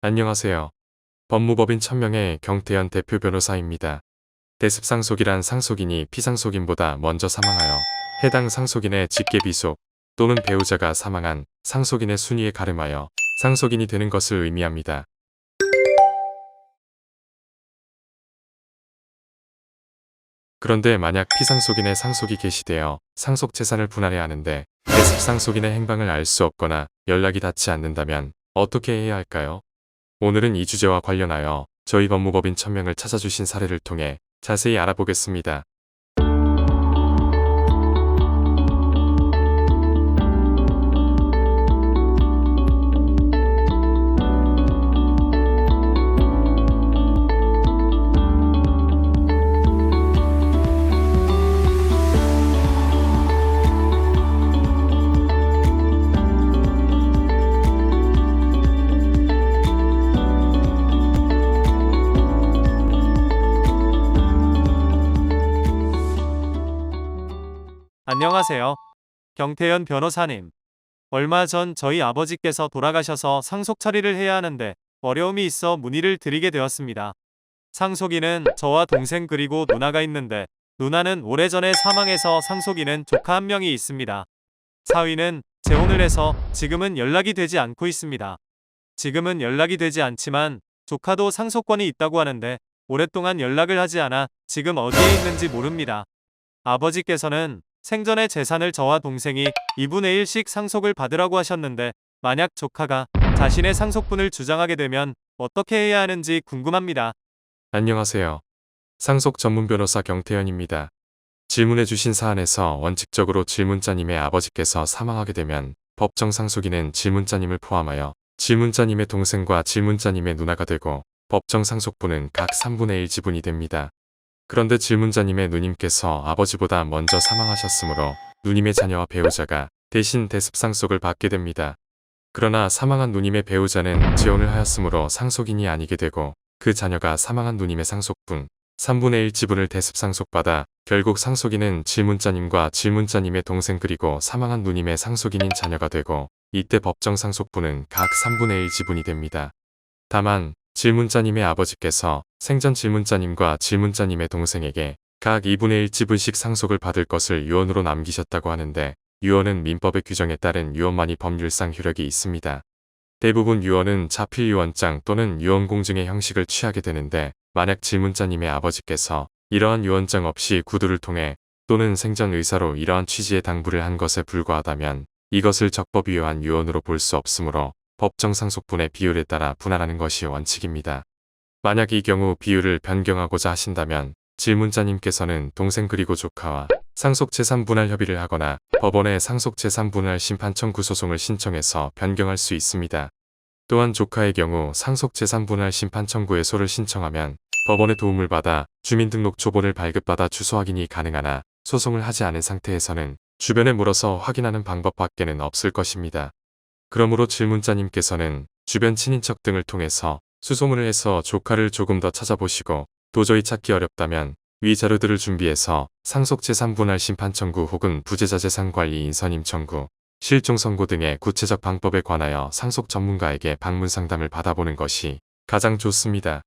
안녕하세요. 법무법인 천명의 경태현 대표 변호사입니다. 대습상속이란 상속인이 피상속인보다 먼저 사망하여 해당 상속인의 직계비속 또는 배우자가 사망한 상속인의 순위에 가름하여 상속인이 되는 것을 의미합니다. 그런데 만약 피상속인의 상속이 개시되어 상속재산을 분할해야 하는데 대습상속인의 행방을 알 수 없거나 연락이 닿지 않는다면 어떻게 해야 할까요? 오늘은 이 주제와 관련하여 저희 법무법인 천명을 찾아주신 사례를 통해 자세히 알아보겠습니다. 안녕하세요. 경태현 변호사님. 얼마 전 저희 아버지께서 돌아가셔서 상속 처리를 해야 하는데 어려움이 있어 문의를 드리게 되었습니다. 상속인은 저와 동생 그리고 누나가 있는데 누나는 오래전에 사망해서 상속인은 조카 한 명이 있습니다. 사위는 재혼을 해서 지금은 연락이 되지 않고 있습니다. 지금은 연락이 되지 않지만 조카도 상속권이 있다고 하는데 오랫동안 연락을 하지 않아 지금 어디에 있는지 모릅니다. 아버지께서는 생전에 재산을 저와 동생이 2분의 1씩 상속을 받으라고 하셨는데 만약 조카가 자신의 상속분을 주장하게 되면 어떻게 해야 하는지 궁금합니다. 안녕하세요. 상속 전문 변호사 경태현입니다. 질문해 주신 사안에서 원칙적으로 질문자님의 아버지께서 사망하게 되면 법정 상속인은 질문자님을 포함하여 질문자님의 동생과 질문자님의 누나가 되고 법정 상속분은 각 3분의 1 지분이 됩니다. 그런데 질문자님의 누님께서 아버지보다 먼저 사망하셨으므로 누님의 자녀와 배우자가 대신 대습상속을 받게 됩니다. 그러나 사망한 누님의 배우자는 재혼을 하였으므로 상속인이 아니게 되고 그 자녀가 사망한 누님의 상속분 3분의 1 지분을 대습상속받아 결국 상속인은 질문자님과 질문자님의 동생 그리고 사망한 누님의 상속인인 자녀가 되고 이때 법정 상속분은 각 3분의 1 지분이 됩니다. 다만 질문자님의 아버지께서 생전 질문자님과 질문자님의 동생에게 각 2분의 1 지분씩 상속을 받을 것을 유언으로 남기셨다고 하는데 유언은 민법의 규정에 따른 유언만이 법률상 효력이 있습니다. 대부분 유언은 자필유언장 또는 유언공증의 형식을 취하게 되는데 만약 질문자님의 아버지께서 이러한 유언장 없이 구두를 통해 또는 생전 의사로 이러한 취지의 당부를 한 것에 불과하다면 이것을 적법유효한 유언으로 볼 수 없으므로 법정 상속분의 비율에 따라 분할하는 것이 원칙입니다. 만약 이 경우 비율을 변경하고자 하신다면 질문자님께서는 동생 그리고 조카와 상속재산 분할 협의를 하거나 법원에 상속재산 분할 심판 청구 소송을 신청해서 변경할 수 있습니다. 또한 조카의 경우 상속재산 분할 심판 청구에소를 신청하면 법원의 도움을 받아 주민등록 초본을 발급받아 주소 확인이 가능하나 소송을 하지 않은 상태에서는 주변에 물어서 확인하는 방법밖에는 없을 것입니다. 그러므로 질문자님께서는 주변 친인척 등을 통해서 수소문을 해서 조카를 조금 더 찾아보시고 도저히 찾기 어렵다면 위 자료들을 준비해서 상속재산 분할 심판 청구 혹은 부재자 재산 관리 인선임 청구, 실종 선고 등의 구체적 방법에 관하여 상속 전문가에게 방문 상담을 받아보는 것이 가장 좋습니다.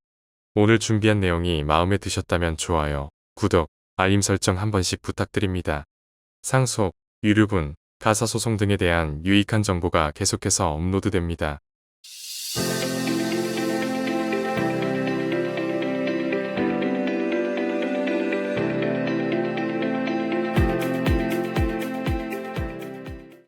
오늘 준비한 내용이 마음에 드셨다면 좋아요, 구독, 알림 설정 한 번씩 부탁드립니다. 상속, 유류분, 가사소송 등에 대한 유익한 정보가 계속해서 업로드됩니다.